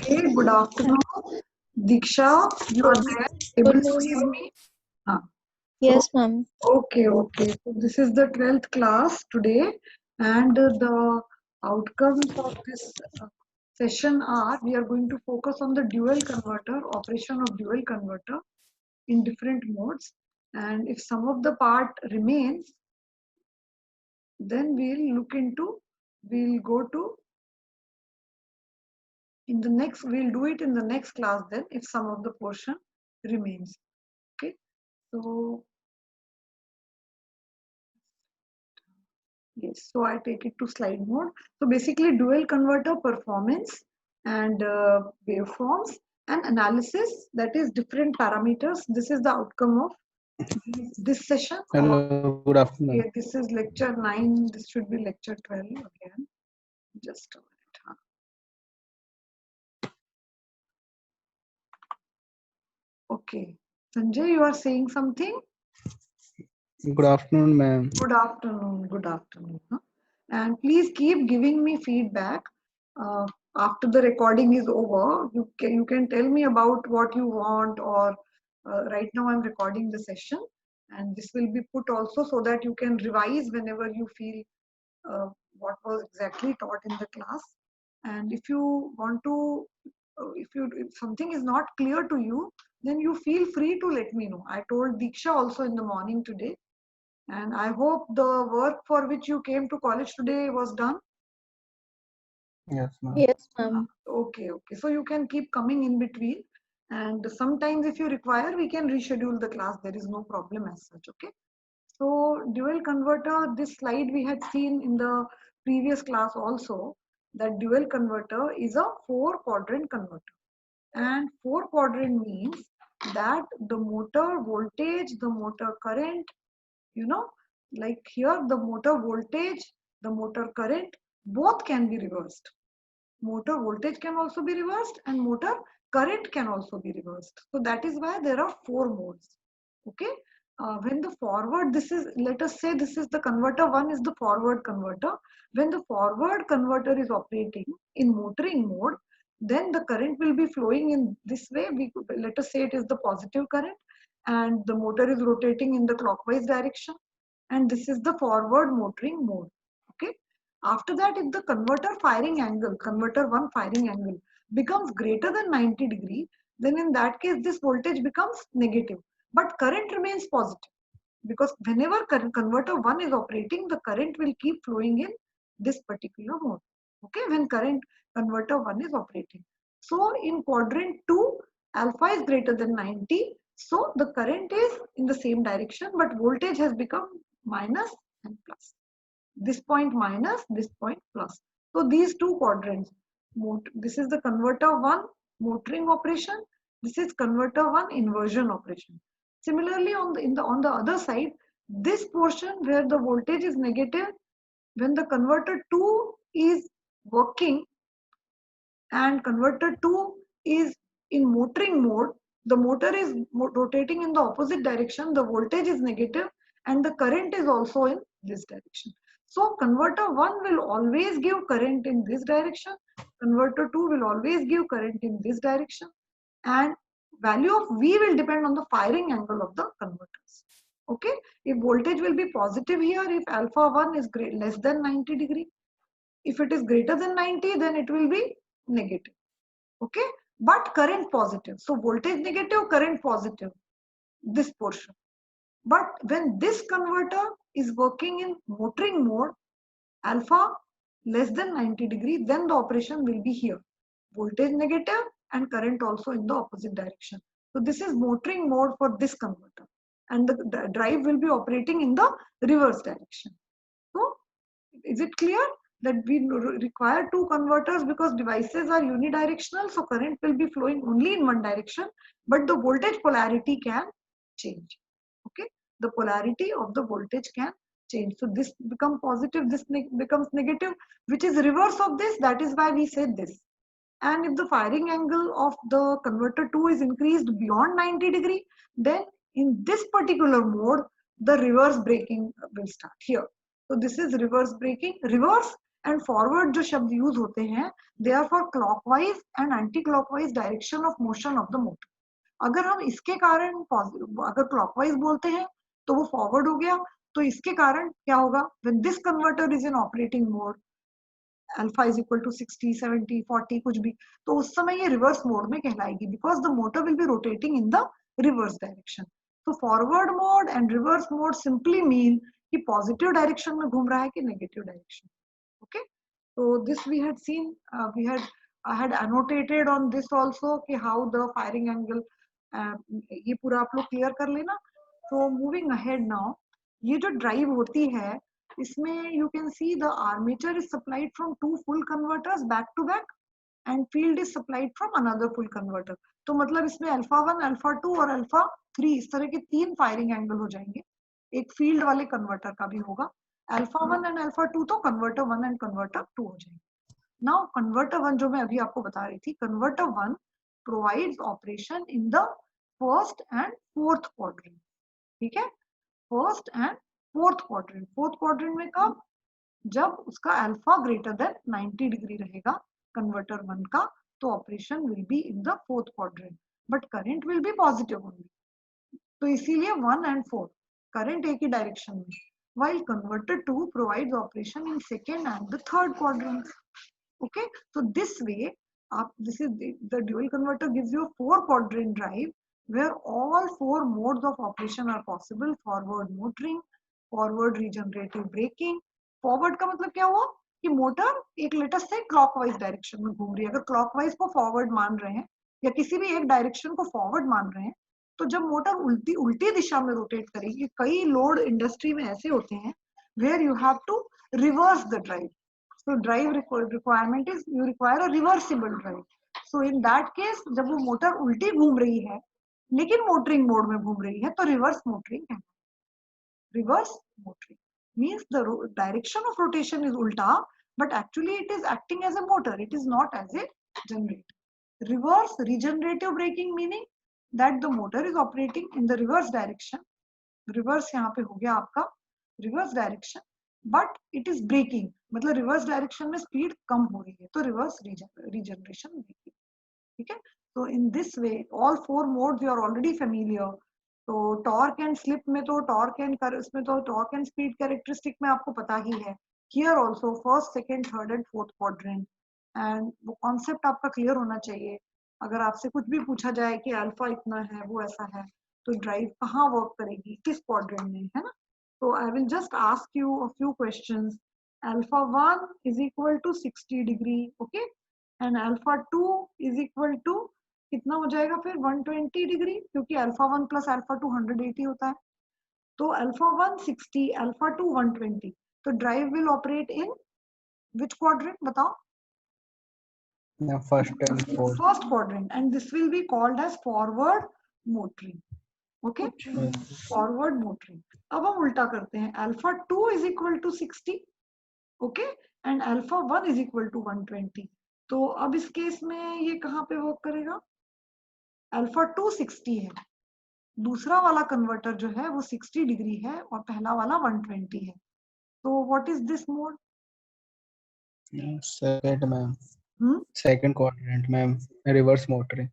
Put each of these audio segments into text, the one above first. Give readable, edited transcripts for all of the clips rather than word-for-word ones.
Okay, good afternoon. Diksha, you are there? Able Good to morning. hear me? Ah, so, Yes, ma'am. okay. So this is the 12th class today, and the outcomes of this session are we are going to focus on the dual converter, operation of dual converter in different modes. And if some of the part remains, then we'll go to we'll do it in the next class then if some of the portion remains. Okay, so yes, so I take it to slide mode. So basically dual converter performance and waveforms and analysis, that is different parameters. This is the outcome of this session. Hello, good afternoon. Okay, this is lecture 9, this should be lecture 12 again. Just a minute. Okay, Sanjay, you are saying something? Good afternoon, ma'am. Good afternoon. Good afternoon. And please keep giving me feedback after the recording is over. You can tell me about what you want, or right now I'm recording the session, and this will be put also so that you can revise whenever you feel what was exactly taught in the class. And if you want to, if something is not clear to you, then you feel free to let me know. I told Diksha also in the morning today, and I hope the work for which you came to college today was done. Yes, ma'am. Yes, ma'am. Okay. So you can keep coming in between. And sometimes if you require, we can reschedule the class. There is no problem as such. Okay. So dual converter, this slide we had seen in the previous class also, that dual converter is a 4-quadrant converter. And 4-quadrant means that the motor voltage, the motor current, like here the motor voltage, the motor current, both can be reversed. Motor voltage can also be reversed and motor current can also be reversed. So that is why there are 4 modes. Okay. When the forward, this is, let us say this is the converter 1 is the forward converter. When the forward converter is operating in motoring mode, then the current will be flowing in this way. Let us say it is the positive current and the motor is rotating in the clockwise direction, and this is the forward motoring mode. Okay. After that, if the converter 1 firing angle becomes greater than 90 degree, then in that case this voltage becomes negative, but current remains positive, because whenever converter 1 is operating, the current will keep flowing in this particular mode. Okay, when current converter 1 is operating. So in quadrant 2, alpha is greater than 90, so the current is in the same direction, but voltage has become minus and plus. This point minus, this point plus. So these two quadrants, this is the converter 1 motoring operation, this is converter 1 inversion operation. Similarly, on the other side, this portion where the voltage is negative, when the converter 2 is working and converter 2 is in motoring mode, the motor is rotating in the opposite direction, the voltage is negative and the current is also in this direction. So converter 1 will always give current in this direction, converter 2 will always give current in this direction, and value of V will depend on the firing angle of the converters. Okay, if voltage will be positive here, if alpha 1 is less than 90 degree, if it is greater than 90, then it will be negative. Okay, but current positive. So voltage negative, current positive, this portion. But when this converter is working in motoring mode, alpha less than 90 degree, then the operation will be here. Voltage negative and current also in the opposite direction. So this is motoring mode for this converter. And the drive will be operating in the reverse direction. So is it clear that we require 2 converters because devices are unidirectional, so current will be flowing only in one direction, but the voltage polarity can change. Okay, the polarity of the voltage can change. So this becomes positive, this becomes negative, which is reverse of this. That is why we said this. And if the firing angle of the converter 2 is increased beyond 90 degree, then in this particular mode, the reverse braking will start here. So this is reverse braking, reverse, and forward जो शब्द use होते हैं they are for clockwise and anti clockwise direction of motion of the motor. अगर हम इसके कारण अगर clockwise बोलते हैं तो वो फॉरवर्ड हो गया, तो इसके कारण क्या होगा, when this converter is in operating mode alpha is equal to 60 70 40 कुछ भी, तो उस समय ये रिवर्स मोड में कहलाएगी because the motor will be rotating in the reverse direction. तो forward mode and reverse mode simply mean कि पॉजिटिव डायरेक्शन में घूम रहा है कि negative direction. Okay, so this we had seen, I had annotated on this also कि how the firing angle, ये पूरा आप लोग क्लियर कर लेना। So moving ahead now, ये जो ड्राइव होती है इसमें you can see the armature is supplied from two full converters back to back and field is supplied from another full converter। तो मतलब इसमें अल्फा 1 अल्फा 2 और अल्फा 3 इस तरह के 3 फायरिंग एंगल हो जाएंगे, एक फील्ड वाले कन्वर्टर का भी होगा। अल्फा 1 एंड अल्फा 2 तो कन्वर्टर 1 एंड कन्वर्टर 2 हो जाएंगे। नाउ कन्वर्टर 1 जो मैं अभी आपको बता रही थी, converter 1 provides operation in the first and fourth quadrant. ठीक है, first and fourth quadrant. Fourth quadrant में कब, जब उसका अल्फा ग्रेटर देन 90 डिग्री रहेगा कन्वर्टर 1 का, तो operation will be in the fourth quadrant but current will B positive only. तो इसीलिए 1 एंड 4 करंट एक ही डायरेक्शन में, while converter 2 provides operation in second and the third quadrant। Okay, so this way this is the dual converter gives you a 4 quadrant drive where all 4 modes of operation are possible: forward motoring, forward regenerative braking। forward का मतलब क्या हुआ कि motor एक latest से clockwise direction में घूम रही है। अगर क्लॉकवाइज को फॉरवर्ड मान रहे हैं या किसी भी एक डायरेक्शन को फॉरवर्ड मान रहे हैं, तो जब मोटर उल्टी दिशा में रोटेट करेगी, कई लोड इंडस्ट्री में ऐसे होते हैं where you have to reverse the drive, so drive requirement is you require a reversible drive। so in that case जब वो मोटर उल्टी घूम रही है लेकिन मोटरिंग मोड में घूम रही है तो रिवर्स मोटरिंग है। reverse motoring means the direction of rotation is ulta but actually it is acting as a motor, it is not as a generator। reverse regenerative braking meaning that the motor is operating in the reverse direction। reverse यहाँ पे हो गया आपका reverse direction but it is braking, मतलब reverse direction में speed कम हो रही है तो reverse regeneration braking। ठीक है, so in this way all 4 modes you are already familiar। तो टॉर्क एंड स्लिप में तो टॉर्क एंड इसमें तो टॉर्क एंड स्पीड कैरेक्टरिस्टिक में आपको पता ही है। Here also first second third and fourth quadrant, and वो कॉन्सेप्ट आपका क्लियर होना चाहिए। अगर आपसे कुछ भी पूछा जाए कि अल्फा इतना है वो ऐसा है, तो ड्राइव कहाँ वर्क करेगी, किस क्वाड्रेंट में, है ना। तो I will just ask you a few questions. Alpha 1 is equal to 60 degree, okay, and alpha 2 is equal to कितना हो जाएगा फिर 120 डिग्री, क्योंकि अल्फा 1 प्लस अल्फा 2 180 होता है। तो अल्फा 1 60, अल्फा 2 120, तो drive will operate in which quadrant बताओ। First quadrant, and this will be called as forward motoring. Okay, forward motoring. अब हम उल्टा करते हैं, alpha 2 is equal to 60, okay, and alpha 1 is equal to 120। तो अब इस केस में ये कहाँ पे वर्क करेगा, अल्फा 2 60 है, दूसरा वाला कन्वर्टर जो है वो 60 डिग्री है और पहला वाला 120 है। तो what is this mode, second ma'am, second quadrant ma'am, reverse motoring.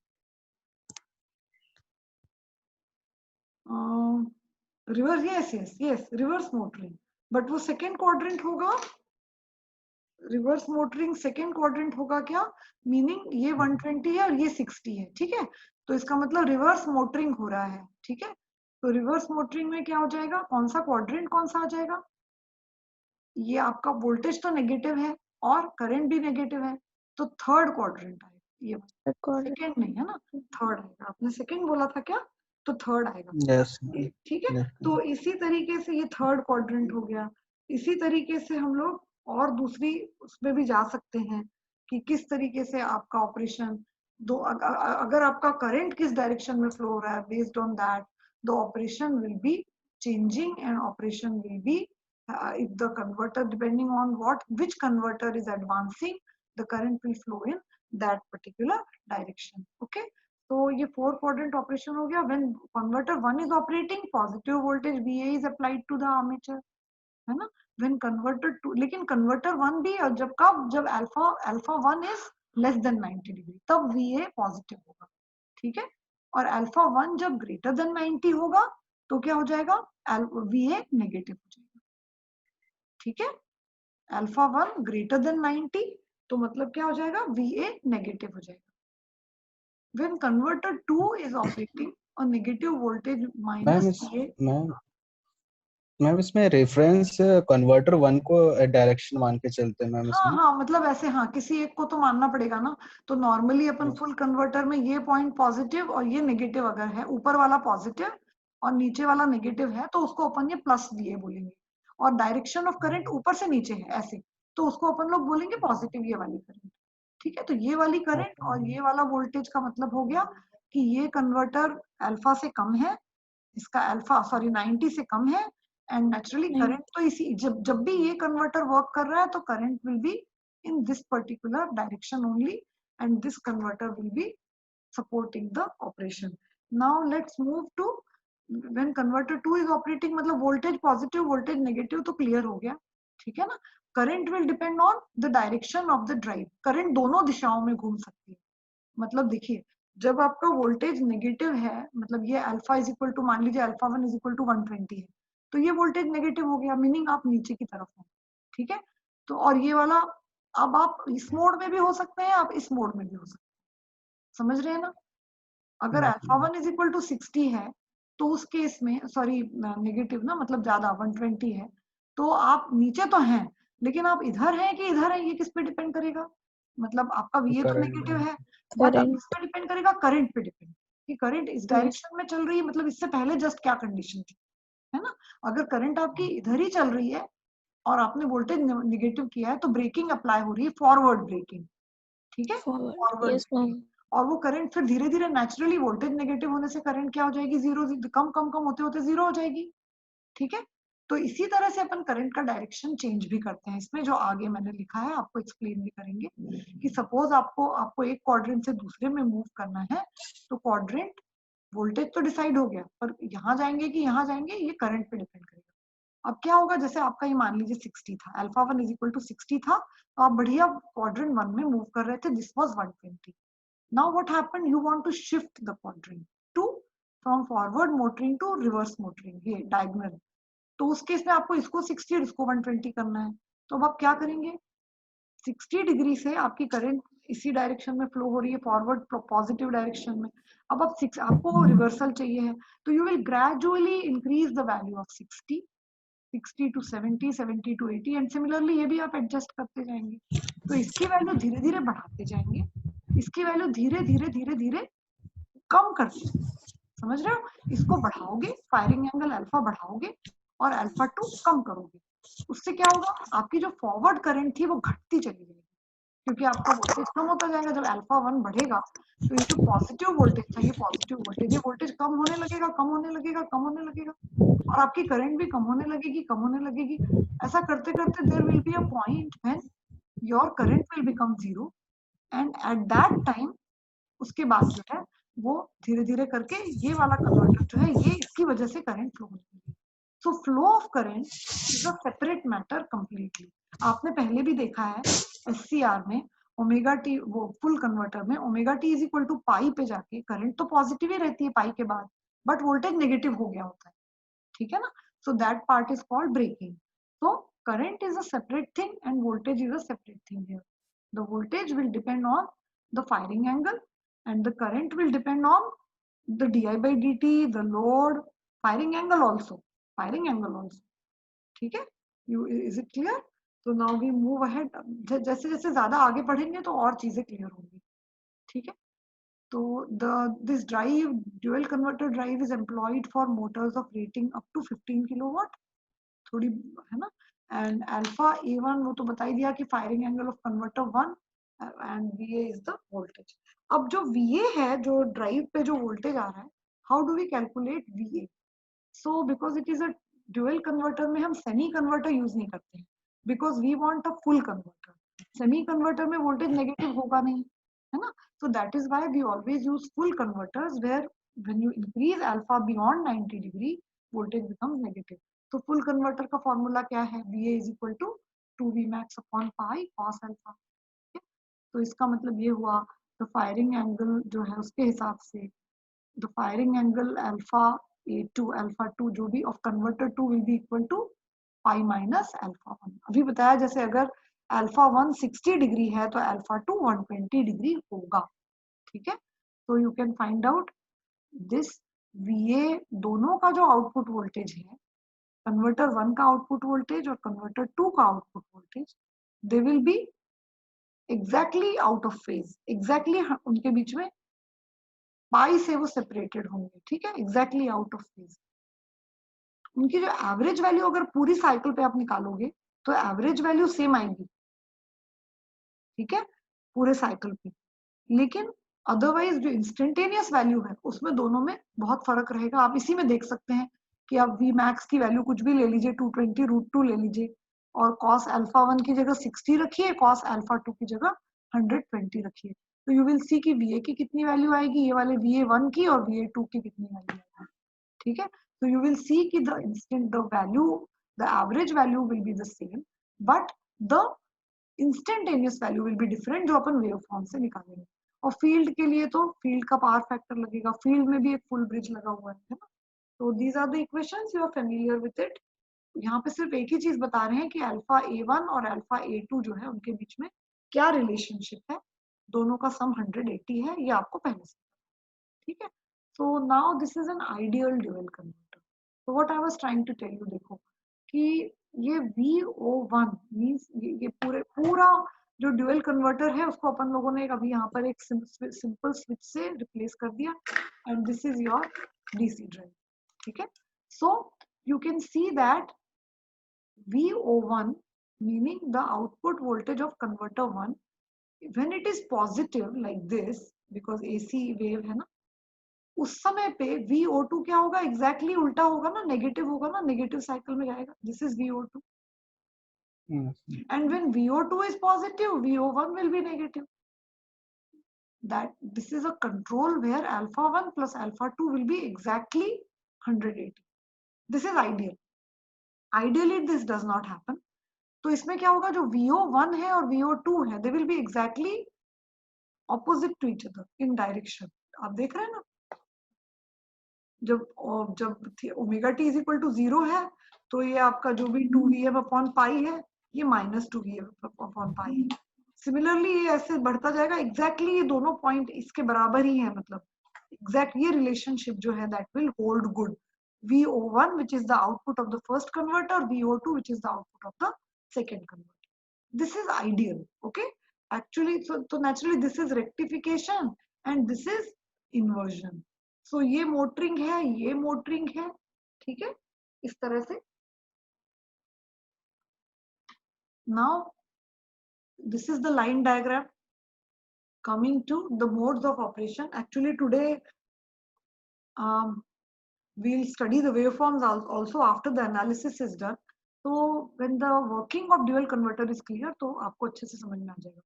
Reverse, yes yes yes, reverse motoring, but वो सेकंड क्वाड्रेंट होगा। रिवर्स मोटरिंग सेकंड क्वाड्रेंट होगा क्या, मीनिंग ये 120 है और ये 60 है, ठीक है, तो इसका मतलब रिवर्स मोटरिंग हो रहा है। ठीक है, तो रिवर्स मोटरिंग में क्या हो जाएगा, कौन सा क्वाड्रेंट कौन सा आ जाएगा, ये आपका वोल्टेज तो नेगेटिव है और करंट भी नेगेटिव है, तो थर्ड क्वाड्रेंट आएगा। ये सेकंड नहीं है ना, थर्ड आएगा। आपने सेकंड बोला था क्या, तो थर्ड आएगा। यस, ठीक है, तो इसी तरीके से ये थर्ड क्वाड्रेंट हो गया। इसी तरीके से हम लोग और दूसरी उसमें भी जा सकते हैं कि किस तरीके से आपका ऑपरेशन दो, अगर आपका करंट किस डायरेक्शन में फ्लो हो रहा है, based on that the operation will be changing and operation will be if the converter, depending on which converter is advancing, the current will flow in that particular direction। okay, तो ये 4 quadrant operation हो गया। when converter 1 is operating, positive voltage VA is applied to the armature, है ना। When converter to, लेकिन converter 1 भी, और जब कब, जब alpha 1 is less than 90 degree, तब VA पॉजिटिव होगा, ठीक है। और अल्फा 1 जब ग्रेटर देन 90 होगा तो क्या हो जाएगा, VA नेगेटिव हो जाएगा, ठीक है। अल्फा 1 ग्रेटर देन 90 तो मतलब क्या हो जाएगा, VA नेगेटिव हो जाएगा। When converter 2 is operating, a negative voltage ma'am minus इस VA, मैम मैम इसमें रेफरेंस कन्वर्टर 1 को डायरेक्शन मान के चलते हैं मैम हाँ इसमें। हाँ, मतलब ऐसे, हाँ किसी एक को तो मानना पड़ेगा ना। तो नॉर्मली अपन फुल कन्वर्टर में ये पॉइंट पॉजिटिव और ये नेगेटिव अगर है, ऊपर वाला पॉजिटिव और नीचे वाला नेगेटिव है, तो उसको अपन ये प्लस VA बोलेंगे। और डायरेक्शन ऑफ करंट ऊपर से नीचे है ऐसे, तो उसको अपन लोग बोलेंगे पॉजिटिव ये वाली करंट, ठीक है। तो ये वाली करंट और ये वाला वोल्टेज का मतलब हो गया कि ये कन्वर्टर अल्फा से कम है, इसका अल्फा सॉरी 90 से कम है, एंड नेचुरली करंट तो इसी, जब जब भी ये कन्वर्टर वर्क कर रहा है तो current will be in this particular direction only, and this converter will be supporting the operation. Now let's move to when converter 2 is operating, मतलब वोल्टेज पॉजिटिव वोल्टेज नेगेटिव तो क्लियर हो गया, ठीक है ना। Current will depend on the direction of the drive, current दोनों दिशाओं में घूम सकती है। मतलब देखिए, जब आपका वोल्टेज नेगेटिव है, मतलब ये अल्फा इज इक्वल टू, मान लीजिए अल्फा 1 इज इक्वल टू 120 है, तो ये वोल्टेज नेगेटिव हो गया, मीनिंग आप नीचे की तरफ हो, ठीक है। तो और ये वाला, अब आप इस मोड में भी हो सकते हैं, आप इस मोड में भी हो सकते हैं, समझ रहे हैं ना। अगर अल्फा 1 इज इक्वल टू 60 है, तो उस केस में, सॉरी नेगेटिव ना, मतलब ज्यादा 120 है, तो आप नीचे तो हैं, लेकिन आप इधर हैं कि इधर है, ये किस पे डिपेंड करेगा, मतलब आपका VA तो करंट नेगेटिव है, बट अब किस पे डिपेंड करेगा, करंट पे डिपेंड, कि करंट इस डायरेक्शन में चल रही है, मतलब इससे पहले जस्ट क्या कंडीशन थी, है ना। अगर करंट आपकी इधर ही चल रही है और आपने वोल्टेज नेगेटिव किया है, तो ब्रेकिंग अप्लाई हो रही है, फॉरवर्ड ब्रेकिंग, ठीक है, फॉरवर्ड ब्रेकिंग। और वो करंट फिर धीरे धीरे नेचुरली वोल्टेज नेगेटिव होने से करंट क्या हो जाएगी, जीरो, कम कम कम होते होते जीरो हो जाएगी, ठीक है। तो इसी तरह से अपन करंट का डायरेक्शन चेंज भी करते हैं, इसमें जो आगे मैंने लिखा है आपको एक्सप्लेन भी करेंगे, कि सपोज आपको आपको एक क्वाड्रेंट से दूसरे में मूव करना है, तो क्वाड्रेंट वोल्टेज तो डिसाइड हो गया, पर यहाँ जाएंगे कि यहाँ जाएंगे, ये करंट पे डिपेंड करेगा। अब क्या होगा, जैसे आपका ये मान लीजिए 60 था, अल्फा 1 इज इक्वल टू 60 था, तो आप बढ़िया क्वाड्रेंट 1 में मूव कर रहे थे, this was 120। Now what happened? You want to shift the quadrant to from forward motoring to reverse motoring, ये diagonal। तो उस केस में आपको इसको 60 और इसको 120 करना है। तो अब आप क्या करेंगे, 60 डिग्री से आपकी करंट इसी डायरेक्शन में फ्लो हो रही है, फॉरवर्ड पॉजिटिव डायरेक्शन में। अब आप आपको रिवर्सल चाहिए है, तो you will gradually increase the value of 60, 60 to 70, 70 to 80, and similarly ये भी आप एडजस्ट करते जाएंगे। तो इसकी वैल्यू धीरे धीरे बढ़ाते जाएंगे, इसकी वैल्यू धीरे धीरे धीरे धीरे कम करते जाएंगे, समझ रहे हो। इसको बढ़ाओगे, फायरिंग एंगल अल्फा बढ़ाओगे और अल्फा 2 कम करोगे, उससे क्या होगा, आपकी जो फॉरवर्ड करंट थी वो घटती चली जाएगी, क्योंकि आपका वोल्टेज कम होता जाएगा। जब अल्फा 1 बढ़ेगा तो ये जो पॉजिटिव वोल्टेज था, ये पॉजिटिव वोल्टेज, ये वोल्टेज कम होने लगेगा, कम होने लगेगा, कम होने लगेगा, और आपकी करंट भी कम होने लगेगी, कम होने लगेगी। ऐसा करते करते there will be a point when your current will become zero, and at that time, उसके बाद जो है वो धीरे धीरे करके ये वाला कन्वर्टर जो है, ये इसकी वजह से करंट फ्लो होने लगेगी। So flow of current is a separate matter completely. आपने पहले भी देखा है SCR में, ओमेगा टी, वो फुल कन्वर्टर में omega T is equal to pi पे जाके करंट तो पॉजिटिव ही रहती है पाई के बाद, बट वोल्टेज नेगेटिव हो गया होता है, ठीक है ना। So that part is called breaking. So current is a separate thing and voltage is a separate thing here. The voltage will depend on the firing angle, and the current will depend on the di by dt, the load, firing angle also, firing angle also, ठीक है। You, is it clear? So now we move ahead, जैसे जैसे ज्यादा आगे बढ़ेंगे तो और चीजें क्लियर होंगी, ठीक है। तो this drive, dual converter drive is employed for motors of rating up to 15 kilowatt, थोड़ी, है ना। एंड अल्फा A1 वो तो बता ही दिया कि firing angle of converter 1, and VA is the voltage. अब जो VA है, जो ड्राइव पे जो वोल्टेज आ रहा है, how do we calculate VA? So because it is a dual converter में हम सेमी कन्वर्टर यूज नहीं करते हैं, because we want a full converter. Semi converter में वोल्टेज नेगेटिव होगा नहीं, है ना। So that is why we always use full converters, where when you increase alpha beyond 90 degree, voltage becomes negative. तो full converter का formula क्या है, VA is equal to 2V max upon pi cos alpha. तो इसका मतलब ये हुआ the firing angle जो है उसके हिसाब से the firing angle alpha A2 alpha 2 जो भी of converter 2 will be equal to pi minus alpha 1। अभी बताया जैसे अगर अल्फा 1 60 डिग्री है तो अल्फा 2 120 डिग्री होगा, ठीक है। तो you can find out this VA दोनों का जो आउटपुट वोल्टेज है, कन्वर्टर 1 का आउटपुट वोल्टेज और कन्वर्टर 2 का output voltage, they will be exactly out of phase, exactly उनके बीच में पाई से वो सेपरेटेड होंगे, ठीक है, एग्जैक्टली आउट ऑफ फेज। उनकी जो एवरेज वैल्यू अगर पूरी साइकिल पे आप निकालोगे तो एवरेज वैल्यू सेम आएगी, ठीक है, पूरे साइकिल पे। लेकिन अदरवाइज जो इंस्टेंटेनियस वैल्यू है उसमें दोनों में बहुत फर्क रहेगा। आप इसी में देख सकते हैं कि आप V max की वैल्यू कुछ भी ले लीजिए, 220√2 ले लीजिए और cos अल्फा 1 की जगह 60 रखिए, cos अल्फा 2 की जगह 120 रखिए, तो यू विल सी कि VA की कितनी वैल्यू आएगी, ये वाले VA1 की और VA2 की कितनी वैल्यू आएगी, ठीक है। तो यू विल सी कि the average value will be the same but the instantaneous value will be different, जो अपन वेव फॉर्म से निकालेंगे। और फील्ड के लिए तो फील्ड का पावर फैक्टर लगेगा, फील्ड में भी एक फुल ब्रिज लगा हुआ है ना। तो these are the equations, you are familiar with it. यहाँ पे सिर्फ एक ही चीज बता रहे हैं कि अल्फा A1 और अल्फा A2 जो है उनके बीच में क्या रिलेशनशिप है, दोनों का सम 180 है, ये आपको पहले से, ठीक है। So now this is an ideal dual converter. तो what I was trying to tell you, देखो कि ये VO1 मींस ये पूरा जो ड्यूअल कन्वर्टर है उसको अपन लोगों ने अभी यहाँ पर एक सिंपल स्विच से रिप्लेस कर दिया and this is your DC drive, ठीक है। सो you can see that VO1 meaning the output voltage of converter 1 when it is positive like this because AC wave है ना, उस समय पे VO2 क्या होगा, एग्जैक्टली उल्टा होगा ना, नेगेटिव होगा ना, नेगेटिव साइकिल में जाएगा, this is VO2 and when VO2 is positive VO1 will be negative, that this is a control where alpha 1 plus alpha 2 will be exactly 180. this is ideal, ideally this does not happen। तो इसमें क्या होगा, जो VO1 है और VO2 है they will be exactly opposite to each other in direction. आप देख रहे हैं ना, जब omega T is equal to 0 है तो ये आपका जो भी 2Vm अपॉन पाई है ये -2Vm अपॉन पाई है। सिमिलरली ये ऐसे बढ़ता जाएगा, एग्जैक्टली ये दोनों पॉइंट इसके बराबर ही है, मतलब एग्जैक्ट ये रिलेशनशिप जो है that will hold good. VO1 which is the output of the first converter, VO2 which is the output of the second converter. This is ideal, okay, actually। so naturally this is rectification and this is inversion। so ये motoring है, ये motoring है, ठीक है, इस तरह से। now this is the line diagram coming to the modes of operation। actually today we'll study the waveforms also after the analysis is done। so when the working of dual converter is clear तो आपको अच्छे से समझ में आ जाएगा।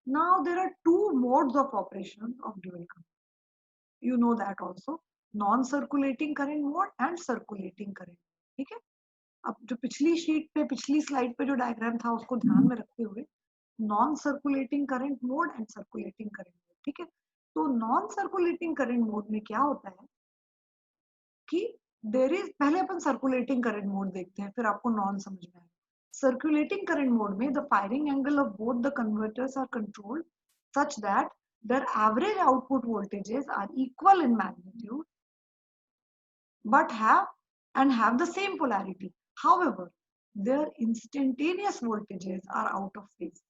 now there are two modes of operation of dual converter, you know that also, non circulating current mode and circulating current, ठीक है। अब जो पिछली शीट पे पिछली स्लाइड पे जो डायग्राम था उसको ध्यान में रखते हुए non circulating current mode and circulating current mode, ठीक है। तो नॉन सर्कुलेटिंग करंट मोड में क्या होता है कि देयर इज, पहले अपन सर्कुलेटिंग करंट मोड देखते हैं फिर आपको नॉन समझ में आएगा। सर्कुलेटिंग करंट मोड में the firing angle of both the converters are controlled such that their average output voltages are equal in magnitude but have the same polarity, however their instantaneous voltages are out of phase,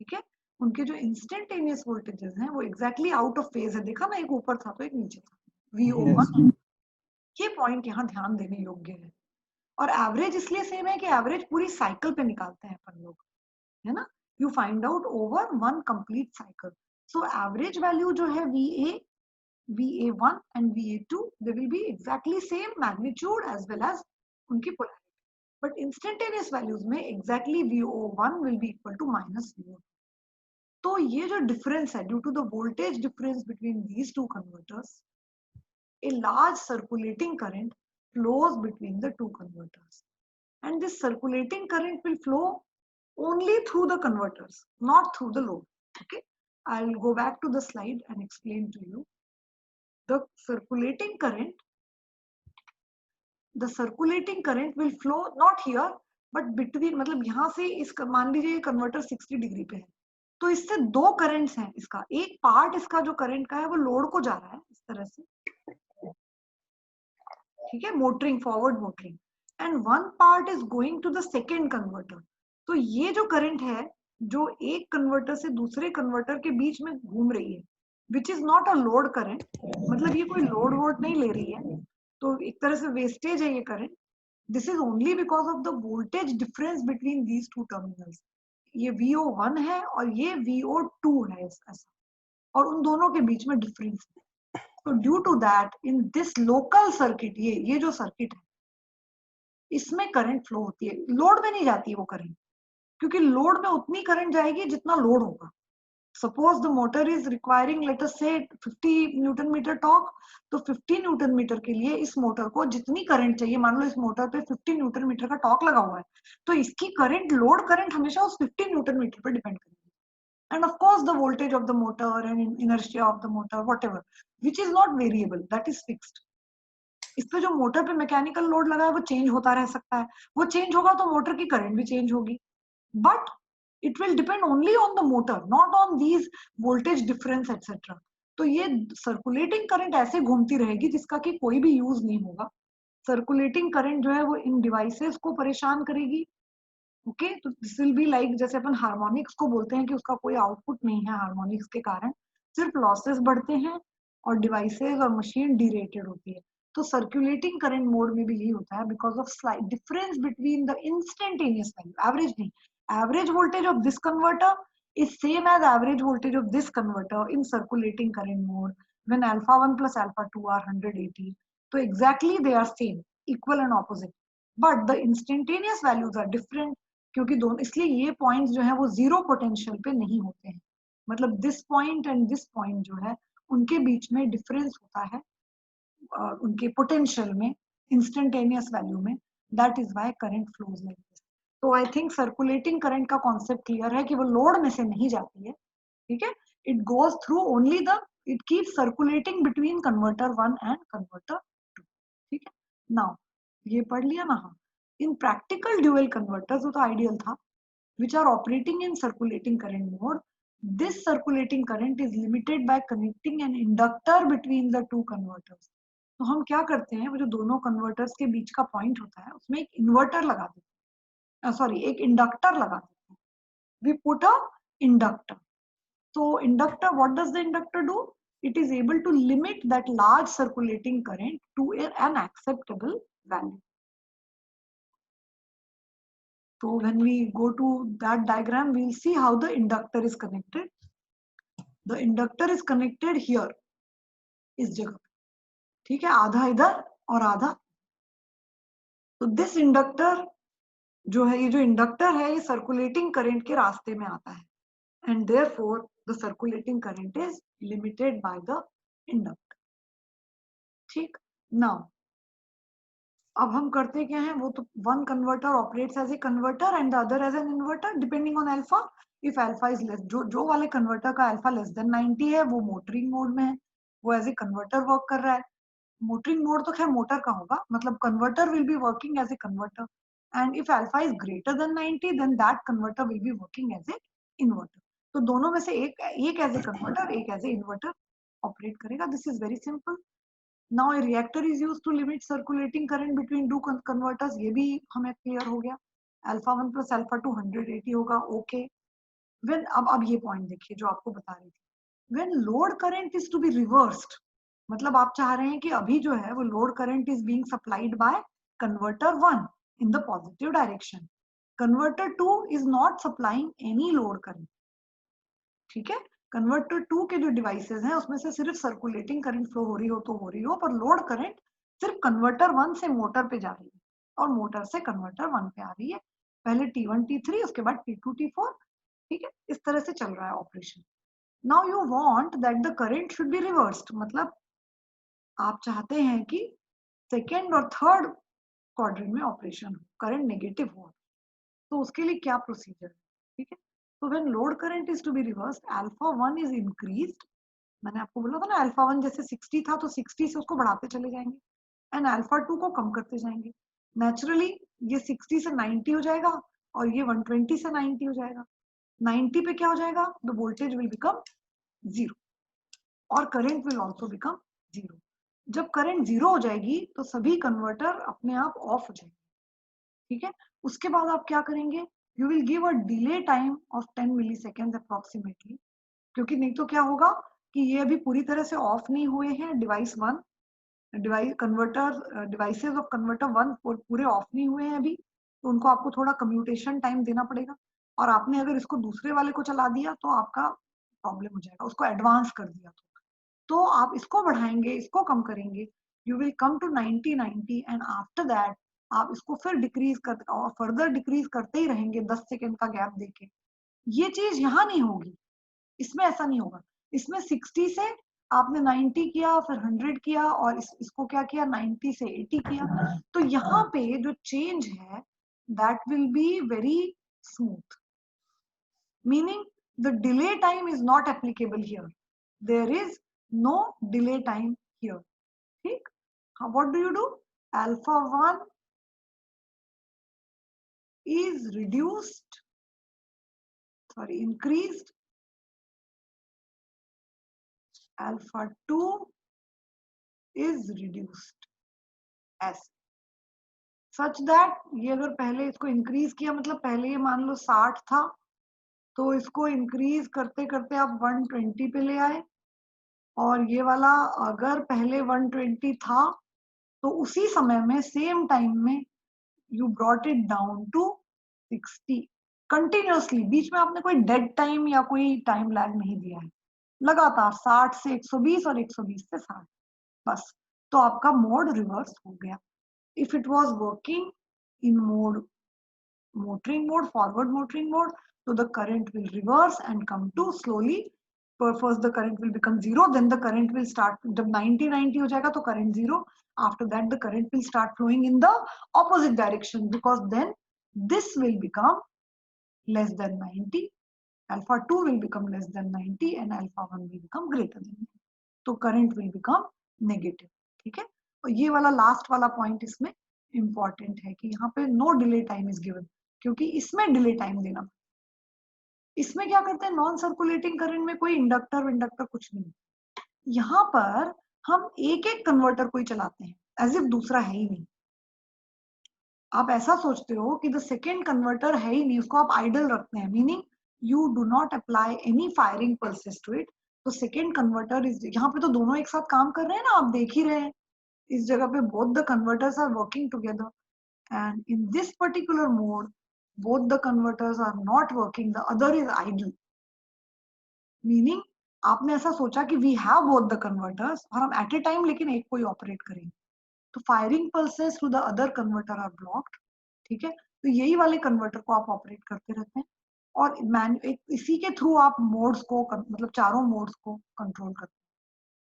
ठीक है। उनके जो instantaneous voltages हैं वो exactly out of phase है, देखा ना, एक ऊपर था तो एक नीचे था, VO1 ये पॉइंट यहाँ ध्यान देने योग्य है। और एवरेज इसलिए सेम है कि एवरेज पूरी साइकिल पे निकालते हैं अपन लोग, है ना, you find out over one complete cycle. So average value जो है VA1 and VA2 they will be exactly same magnitude as well as उनकी polarity, but instantaneous values में exactly VO1 will be equal to -VO2। तो ये जो difference है due to the voltage difference between these two converters, a large circulating current flows between the two converters. And this circulating current will flow only through the converters, not through the load. Okay, I'll go back to the slide and explain to you. The circulating current will flow not here but between, मतलब यहाँ से इस मान लीजिए converter 60 degree पे है, तो इससे दो करंट्स हैं. इसका एक पार्ट, इसका जो करंट का है वो लोड को जा रहा है इस तरह से, ठीक है, motoring, forward motoring, and one part is going to the second converter. तो ये जो करंट है जो एक कन्वर्टर से दूसरे कन्वर्टर के बीच में घूम रही है, which is not a load current, मतलब ये कोई लोड वोड नहीं ले रही है, तो एक तरह से वेस्टेज है ये current. This is only because of the voltage difference between these two terminals. ये VO1 है और ये VO2 है ऐसा, और उन दोनों के बीच में डिफरेंस है. तो due to that in this local circuit, ये जो सर्किट है इसमें करंट फ्लो होती है, लोड में नहीं जाती है वो करंट, क्योंकि लोड में उतनी करंट जाएगी जितना लोड होगा. Suppose the motor is requiring let us से 50 न्यूटन मीटर टॉर्क, तो 50 न्यूटन मीटर के लिए इस मोटर को जितनी करंट चाहिए, मान लो इस मोटर पे 50 न्यूटन मीटर का टॉर्क लगा हुआ है, तो इसकी करंट, लोड करंट हमेशा उस 50 न्यूटन मीटर पर डिपेंड करेगी. And of course the voltage of the motor and inertia of the motor, whatever, which is not variable, that is fixed. इस पे जो मोटर पे मैकेनिकल लोड लगा है वो चेंज होता रह सकता है, वो चेंज होगा तो मोटर की करंट भी चेंज होगी, but it will depend only on the motor, not on these voltage difference etc. तो ये सर्कुलेटिंग करंट ऐसे घूमती रहेगी जिसका कि कोई भी यूज नहीं होगा. सर्कुलेटिंग करंट जो है वो इन डिवाइसेस को परेशान करेगी. ओके, तो दिस विल बी लाइक, जैसे अपन हार्मोनिक्स को बोलते हैं कि उसका कोई आउटपुट नहीं है, हार्मोनिक्स के कारण सिर्फ लॉसेस बढ़ते हैं और डिवाइसेस और मशीन डीरेटेड होती है. तो सर्कुलेटिंग करंट मोड में भी यही होता है, because of slight difference between the instantaneous value, average नहीं, average voltage of this converter is same as average voltage of this converter in circulating current mode when alpha 1 plus alpha 2 are 180. So exactly they are same, equal and opposite, but the instantaneous values are different, क्योंकि दोनों, इसलिए ये points जो है वो zero potential पे नहीं होते हैं, मतलब this point and this point जो है उनके बीच में डिफरेंस होता है उनके पोटेंशियल में, इंस्टेंटेनियस वैल्यू में. That is why current flows like this. तो आई थिंक सर्कुलेटिंग करंट का कॉन्सेप्ट क्लियर है कि वो लोड में से नहीं जाती है, ठीक है, it goes through only the, it keep circulating between converter 1 and converter 2, ठीक है. नाउ ये पढ़ लिया ना. हाँ, इन प्रैक्टिकल ड्यूअल कन्वर्टर्स, वो तो आइडियल था, which are operating in circulating current mode, this circulating current is limited by connecting an inductor between the two converters. तो हम क्या करते हैं, वो जो दोनों कन्वर्टर्स के बीच का पॉइंट होता है उसमें एक इन्वर्टर लगा देते हैं, सॉरी एक इंडक्टर लगा देते हैं. We put a inductor. तो inductor, what does the inductor do? It is able to limit that large circulating current to an acceptable value. So when we go to that diagram, we'll see how the inductor is connected. The inductor is connected here, इस जगह, ठीक है, आधा इधर और आधा. तो this inductor जो है, ये जो इंडक्टर है, ये सर्कुलेटिंग करंट के रास्ते में आता है, and therefore the circulating current is limited by the inductor. ठीक. नाउ अब हम करते क्या हैं, वो तो one converter operates as a converter and the other as an inverter depending on alpha. If alpha is less, जो वाले कन्वर्टर का अल्फा लेस देन 90 है वो मोटरिंग मोड में है, वो एज ए कन्वर्टर वर्क कर रहा है. मोटरिंग मोड तो खैर मोटर का होगा, मतलब converter will be working as a converter, and if alpha is greater than 90 then that converter will be working as a inverter. तो दोनों में से एक एज ए कन्वर्टर, एक एज ए इन्वर्टर ऑपरेट करेगा. This is very simple. Now a reactor is used to limit circulating current between two converters. ये भी हमें क्लियर हो गया. अल्फा 1 प्लस अल्फा 2 180 होगा. ओके. When अब ये पॉइंट देखिए जो आपको बता रही थी. When load current is to be reversed, मतलब आप चाह रहे हैं कि अभी जो है वो load current is being supplied by converter 1 in the positive direction. Converter 2 is not supplying any load current. ठीक है. कन्वर्टर 2 के जो डिवाइसेस हैं उसमें से सिर्फ सर्कुलेटिंग करंट फ्लो हो रही हो तो हो रही हो, पर लोड करंट सिर्फ कन्वर्टर 1 से मोटर पे जा रही है और मोटर से कन्वर्टर 1 पे आ रही है. पहले T1 T3 उसके बाद T2 T4, ठीक है, इस तरह से चल रहा है operation. Now you want that the current should be reversed, मतलब आप चाहते हैं कि सेकेंड और थर्ड क्वाड्रेंट में ऑपरेशन हो, करंट नेगेटिव हो, तो उसके लिए क्या प्रोसीजर है, ठीक है। तो when load current is to be reversed, alpha 1 is increased, मैंने आपको बोला था ना अल्फा 1 जैसे 60 था तो 60 से उसको बढ़ाते चले जाएंगे एंड अल्फा 2 को कम करते जाएंगे। नेचुरली ये 60 से 90 हो जाएगा और ये 120 से 90 हो जाएगा। 90 पे क्या हो जाएगा, द वोल्टेज विल बिकम 0 और करंट विल आल्सो बिकम 0। जब करंट 0 हो जाएगी तो सभी कन्वर्टर अपने आप ऑफ हो जाएंगे, ठीक है। उसके बाद आप क्या करेंगे, you will give a delay time of 10 millisecond approximately, क्योंकि नहीं तो क्या होगा कि ये अभी पूरी तरह से ऑफ नहीं हुए हैं, device 1 device converter devices of converter 1 पूरे ऑफ नहीं हुए हैं अभी, तो उनको आपको थोड़ा कम्यूटेशन टाइम देना पड़ेगा। और आपने अगर इसको दूसरे वाले को चला दिया तो आपका प्रॉब्लम हो जाएगा, उसको एडवांस कर दिया तो आप इसको बढ़ाएंगे, इसको कम करेंगे, you will come to 90 and after that आप इसको फिर डिक्रीज कर और फर्दर डिक्रीज करते ही रहेंगे 10 सेकेंड का गैप देके। ये चीज यहाँ नहीं होगी, इसमें ऐसा नहीं होगा। इसमें 60 से आपने 90 किया, फिर 100 किया और इसको क्या किया, 90 से 80 किया। तो यहाँ पे जो चेंज है that will be very smooth, meaning the delay time is not applicable here, there is no delay time here, ठीक। What do you do, alpha 1 is reduced, sorry, increased, alpha 2 is reduced as such that ये अगर पहले इसको increase किया, मतलब पहले ये मान लो 60 था तो इसको इंक्रीज करते करते आप 120 पे ले आए, और ये वाला अगर पहले 120 था तो उसी समय में सेम टाइम में you brought it down to 60 continuously, बीच में आपने कोई डेड टाइम या कोई टाइम लैग नहीं दिया है, लगातार 60 से 120 और 120 से 60, बस। तो आपका मोड रिवर्स हो गया। If it was working in mode motoring mode, forward motoring mode, so the current will reverse and come to slowly, first the current will become 0, then the current will start, जब 90 हो जाएगा तो current 0, after that the current will start flowing in the opposite direction, because then this will become less than 90, alpha 2 will become less than 90 and alpha 1 will become greater than 90, तो current will become negative, ठीक है। और ये वाला last वाला point इसमें important है कि यहाँ पे no delay time is given, क्योंकि इसमें डिले टाइम देना, इसमें क्या करते हैं, नॉन सर्कुलेटिंग करंट में कोई इंडक्टर विंडक्टर कुछ नहीं, यहाँ पर हम एक एक कन्वर्टर को ही चलाते हैं एज इफ दूसरा है ही नहीं। आप ऐसा सोचते हो कि द सेकेंड कन्वर्टर है ही नहीं, उसको आप आइडल रखते हैं, meaning you do not apply any firing pulses to it, तो सेकेंड कन्वर्टर इज, यहाँ पे तो दोनों एक साथ काम कर रहे हैं ना, आप देख ही रहे हैं इस जगह पे both the converters are working together, and in this particular mode both the converters are not working, the other is idle, meaning आपने ऐसा सोचा कि we have both the converters और हम at a time लेकिन एक को ही ऑपरेट करेंगे, तो firing pulses to the other converter are blocked, ठीक है। तो यही वाले कन्वर्टर को आप ऑपरेट करते रहते हैं और इसी के थ्रू आप मोड्स को मतलब चारों मोड्स को कंट्रोल करते हैं।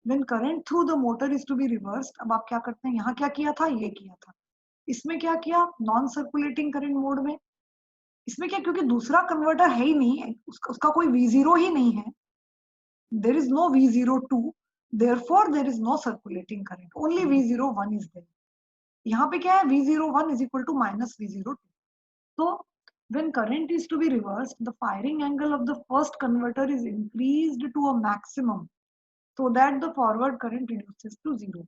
When current through the motor is to be reversed, अब आप क्या करते हैं, यहाँ क्या किया था, ये किया था, इसमें क्या किया, नॉन सर्कुलेटिंग करंट मोड में, इसमें क्या, क्योंकि दूसरा कन्वर्टर है ही नहीं, उसका कोई V0 ही नहीं है, there is no V02, therefore there is no circulating current, only V01 is there। यहाँ पे क्या है, V01 is equal to minus V02, so when current is to be reversed, the firing angle of the first converter is increased to a maximum so that the forward current reduces to 0।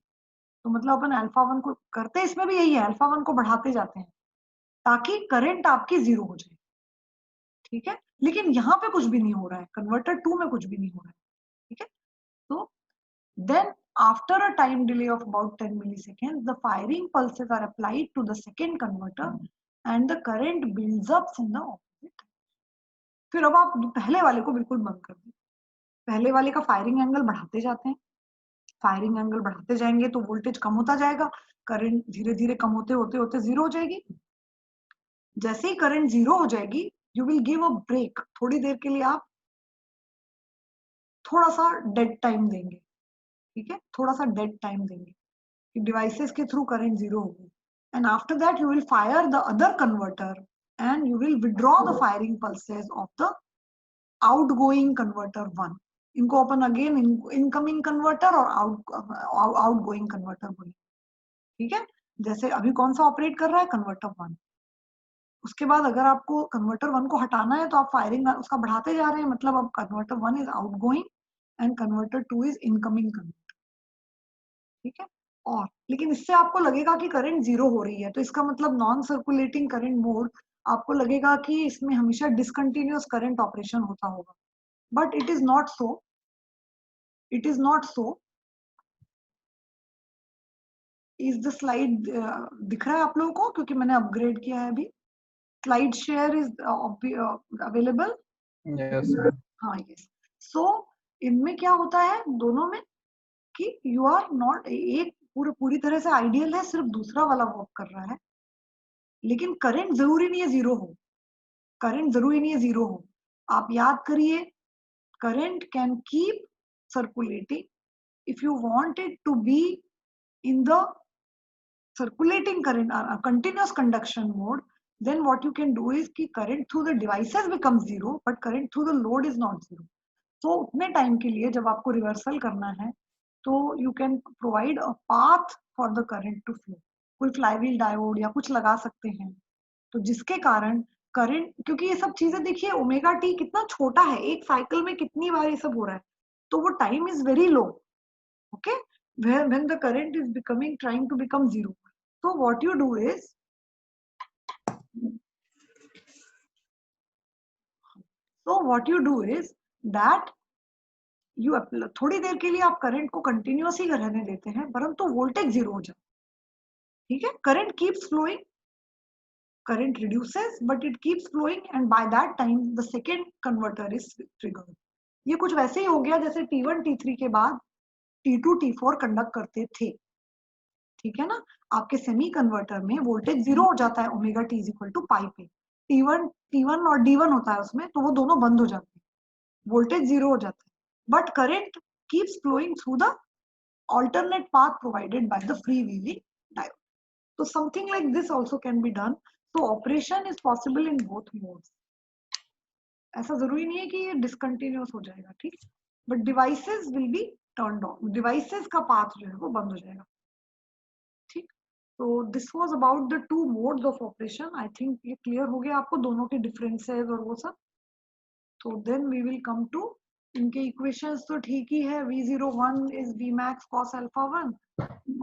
तो मतलब अपन alpha 1 को करते हैं, इसमें भी यही है, alpha 1 को बढ़ाते जाते हैं ताकि करंट आपकी 0 हो जाए, ठीक है। लेकिन यहाँ पे कुछ भी नहीं हो रहा है, कन्वर्टर 2 में कुछ भी नहीं हो रहा है, ठीक है। तो then after a time delay of about 10 milliseconds, the firing pulses are applied to the second converter and the current builds up in the opposite। फिर अब आप पहले वाले को बिल्कुल बंद कर दें, पहले वाले का फायरिंग एंगल बढ़ाते जाते हैं, फायरिंग एंगल बढ़ाते जाएंगे तो वोल्टेज कम होता जाएगा, करंट धीरे धीरे कम होते होते होते 0 हो जाएगी। जैसे ही करंट 0 हो जाएगी, you will give a break, थोड़ी देर के लिए आप थोड़ा सा डेड टाइम देंगे, ठीक है, थोड़ा सा डेड टाइम देंगे। कि डिवाइसेस के थ्रू करंट जीरो होगी, and after that you will fire the other converter and you will withdraw the firing pulses of the outgoing converter 1. इनको अपन अगेन इनकमिंग कन्वर्टर और आउटगोइंग कन्वर्टर बोलेंगे. ठीक है, जैसे अभी कौन सा ऑपरेट कर रहा है, कन्वर्टर 1. उसके बाद अगर आपको कन्वर्टर 1 को हटाना है तो आप फायरिंग उसका बढ़ाते जा रहे हैं, मतलब अब converter 1 is outgoing and converter 2 is incoming converter. ठीक है, और लेकिन इससे आपको लगेगा कि करंट जीरो हो रही है, तो इसका मतलब नॉन सर्कुलेटिंग करंट मोड, आपको लगेगा कि इसमें हमेशा डिसकंटिन्यूअस करंट ऑपरेशन होता होगा, but it is not so. It is not so. Is the slide दिख रहा है आप लोगों को, क्योंकि मैंने अपग्रेड किया है अभी. Slide share is available. Yes. हाँ, यस. सो इनमें क्या होता है दोनों में कि यू आर नॉट, एक पूरी तरह से आइडियल है, सिर्फ दूसरा वाला वर्क कर रहा है, लेकिन करंट जरूरी नहीं है जीरो हो. करंट जरूरी नहीं है जीरो हो. आप याद करिए, current can keep circulating. If you want it to be in the circulating current, continuous conduction mode, then what you can do is कि current through the devices becomes zero, but current through the load is not zero. So उतने time के लिए जब आपको reversal करना है, तो you can provide a path for the current to flow. कोई फ्लाईव्हील डायोड या कुछ लगा सकते हैं, तो जिसके कारण करंट, क्योंकि ये सब चीजें देखिए ओमेगा टी कितना छोटा है, एक साइकिल में कितनी बार ये सब हो रहा है, तो वो time is very low. Okay, when the current is trying to become zero. So what you do is, that you थोड़ी देर के लिए आप करंट को कंटिन्यूअस ही रहने देते हैं, परंतु वोल्टेज जीरो हो जाए. ठीक है, current keeps flowing, current reduces but it keeps flowing, and by that time the second converter is triggered. ये कुछ वैसे ही हो गया जैसे T1 T3 के बाद T2 T4 कंडक्ट करते थे. ठीक है ना, आपके सेमी कन्वर्टर में वोल्टेज जीरो हो जाता है omega T is equal to pi पे. T1 और D1 होता है उसमें, तो वो दोनों बंद हो जाते हैं, वोल्टेज जीरो हो जाता है, but current keeps flowing through the alternate path provided by the freewheeling diode. So something like this also can be done. So operation is possible in both modes. ऐसा जरूरी नहीं है कि ये डिसकंटिन्यूअस हो जाएगा, ठीक, but devices will be turned on, devices का पाथ जो है वो बंद हो जाएगा. ठीक, तो this was about the two modes of operation. I think ये क्लियर हो गया आपको दोनों के डिफरेंसेस और वो सब. तो then we will come to इनके इक्वेशंस. तो ठीक ही है, V01 इज V max cos alpha 1,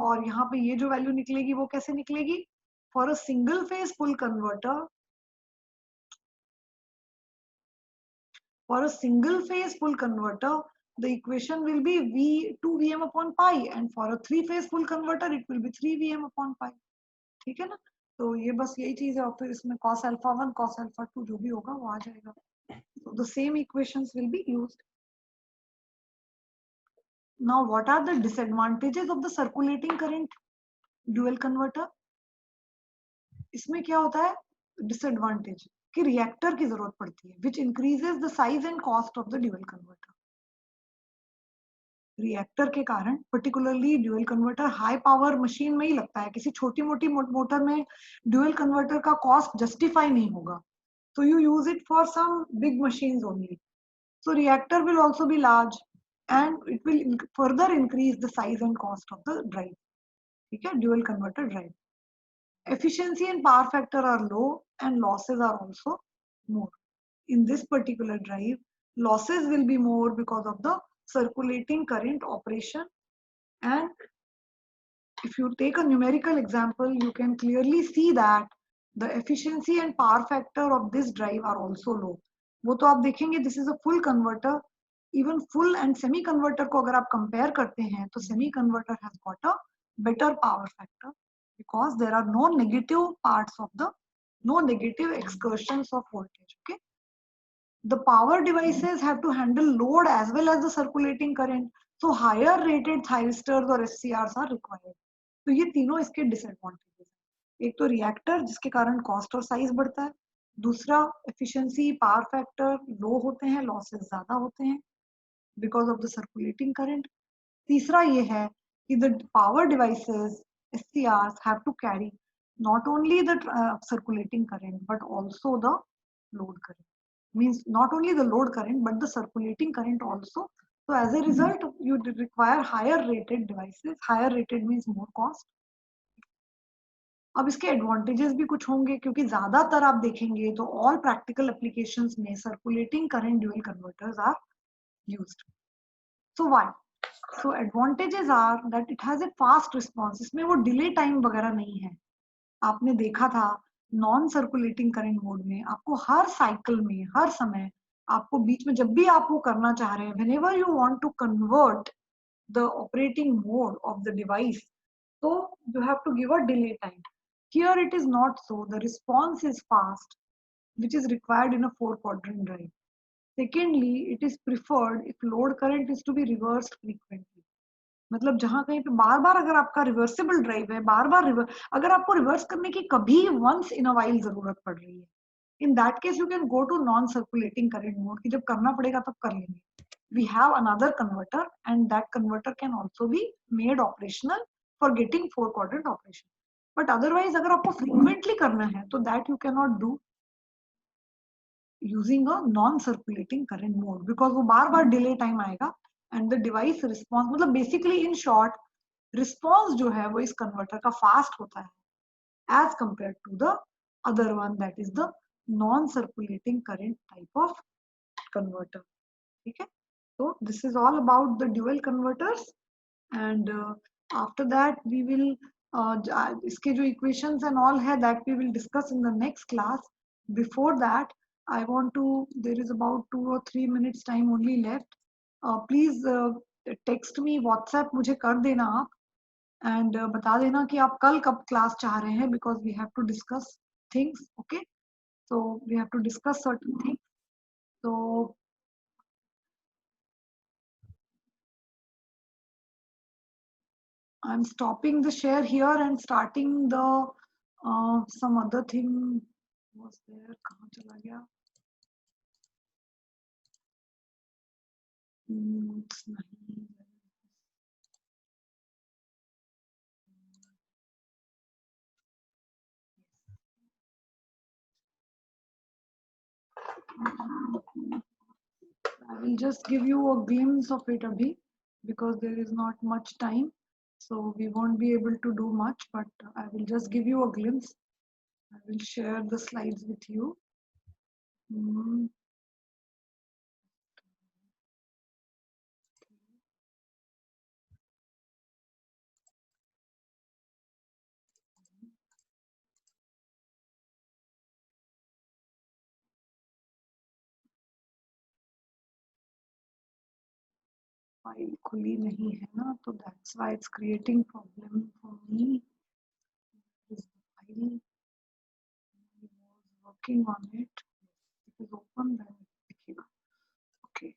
और यहाँ पे ये जो वैल्यू निकलेगी वो कैसे निकलेगी, for a single phase full converter, for a single phase full converter the equation will be V2 Vm upon pi, and for a three phase full converter it will be 3 Vm upon pi. ठीक है ना, तो ये बस यही चीज है, और फिर इसमें cos alpha 1 cos alpha 2 जो भी होगा वो आ जाएगा. So the same equations will be used. Now what are the disadvantages of the circulating current dual converter? इसमें क्या होता है डिसएडवांटेज, कि रिएक्टर की जरूरत पड़ती है, which increases the size and cost of the dual converter. Reactor के कारण particularly dual converter high power machine में ही लगता है, किसी छोटी मोटी मोटर में ड्यूअल कन्वर्टर का कॉस्ट जस्टिफाई नहीं होगा, so you use it for some big machines only. So reactor will also be large and it will further increase the size and cost of the drive. ठीक है, dual converter drive. Efficiency and power factor are low and losses are also more. In this particular drive, losses will be more because of the circulating current operation. And if you take a numerical example, you can clearly see that the efficiency and power factor of this drive are also low. वो तो आप देखेंगे, this is a full converter. Even full and semi converter को अगर आप compare करते हैं, तो semi converter has got a better power factor because there are no negative parts of the, no negative excursions of voltage. Okay, the power devices have to handle load as well as the circulating current, so higher rated thyristors or SCRs are required. तो ये तीनों इसके disadvantages हैं. एक तो reactor जिसके कारण cost और साइज बढ़ता है, दूसरा एफिशिएंसी पावर फैक्टर लो होते हैं, लॉसेस ज्यादा होते हैं because of the circulating current, तीसरा ये है the power devices, SCRs, have to carry not only the circulating current but also the load current. Means not only the load current but the circulating current also. So as a result, you require higher rated devices. Higher rated means more cost. अब इसके advantages भी कुछ होंगे, क्योंकि ज्यादातर आप देखेंगे तो ऑल प्रैक्टिकल एप्लीकेशंस में circulating current dual converters are used. So why? So advantages are that it has a fast response. इसमें वो डिले टाइम वगैरह नहीं है. आपने देखा था नॉन सर्कुलेटिंग करंट मोड में आपको हर साइकिल में, हर समय आपको बीच में जब भी आप वो करना चाह रहे हैं, whenever you want to convert the operating mode of the device, so you have to give a delay time. Here it is not so. The response is fast, which is required in a 4-quadrant drive. Secondly, it is preferred if load current is to be reversed frequently. मतलब जहां कहीं पे बार बार अगर आपका reversible drive है, बार बार अगर आपको reverse करने की कभी वंस इन अ वाइल जरूरत पड़ रही है, in that case you can go to non-circulating current mode कि जब करना पड़ेगा तब कर लेंगे. We have another converter and that converter can also be made operational for getting 4-quadrant operation. But otherwise अगर आपको frequently करना है तो that you cannot do using a non-circulating current mode because वो बार बार delay time आएगा and the device response, मतलब basically in short response जो है वो इस converter का fast होता है as compared to the other one, that is the non-circulating current type of converter. ठीक है? So this is all about the dual converters and after that we will इसके जो equations and all है that we will discuss in the next class. Before that I want to, there is about 2 or 3 minutes time only left. Please text me, WhatsApp मुझे कर देना आप and बता देना कि आप कल कब class चाह रहे हैं because we have to discuss things. Okay, so we have to discuss certain things. So I'm stopping the share here and starting the some other thing was there. कहाँ चला गया? Notes नहीं. I will just give you a glimpse of it abhi because there is not much time. So we won't be able to do much, but I will just give you a glimpse. I will share the slides with you. File खुली नहीं है ना, तो that's why it's creating problem for me. This file, I was working on it. It is open, then दिखेगा. Okay.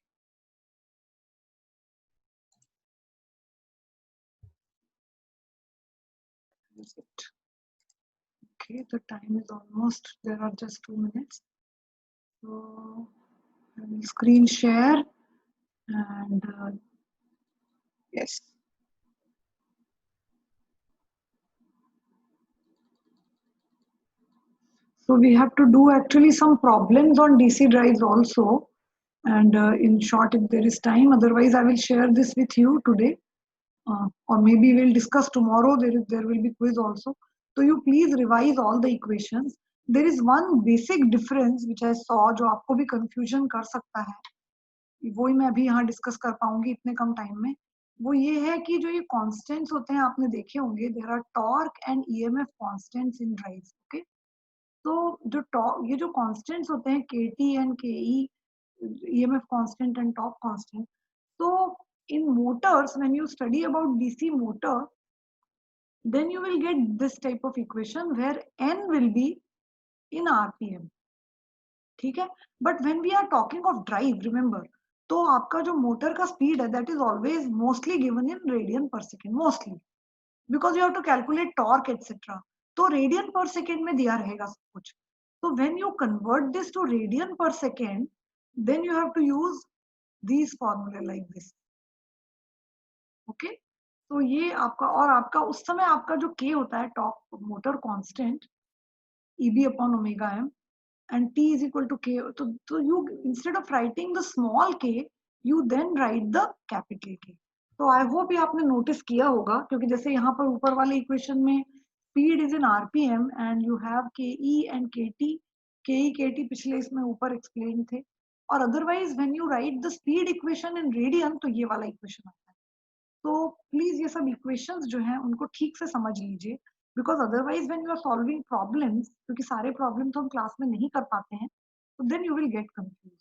Is it? Okay, the time is almost, there are just 2 minutes. So I will screen share and yes. So we have to do actually some problems on DC drives also. And in short, if there is time, otherwise I will share this with you today. Or maybe we'll discuss tomorrow. There will be quiz also. So you please revise all the equations. There is one basic difference which I saw जो आपको भी confusion कर सकता है. वही मैं अभी यहाँ डिस्कस कर पाऊंगी इतने कम टाइम में. वो ये है कि जो ये कांस्टेंट्स होते हैं आपने देखे होंगे, there are torque and EMF constants in drives. Okay, तो जो ये जो कांस्टेंट्स होते हैं KT and KE, EMF constant and torque constant, so in motors when you study about DC motor then you will get this type of equation where n will be in rpm. ठीक है, but when we are talking of drive, remember, तो आपका जो motor का speed है that is always mostly given in radian per second, mostly because you have to calculate torque etc. तो radian per second में दिया रहेगा सब कुछ. So when you convert this to radian per second, then you have to use these formula like this. Okay, तो ये आपका, और आपका उस समय आपका जो k होता है torque motor constant EB upon omega m and t is equal to k. So you, instead of writing the small k, you then write the capital K. तो आई होप ये आपने नोटिस किया होगा, क्योंकि जैसे यहाँ पर ऊपर वाले इक्वेशन में speed is in RPM and you have KE and KT. KE KT पिछले इसमें ऊपर एक्सप्लेन थे, और otherwise when you right the speed equation in radian तो ये वाला इक्वेशन आता है. तो प्लीज ये सब इक्वेशंस जो हैं उनको ठीक से समझ लीजिए, because otherwise when you are solving problems, क्योंकि सारे प्रॉब्लम तो हम क्लास में नहीं कर पाते हैं, तो then you will get confuse.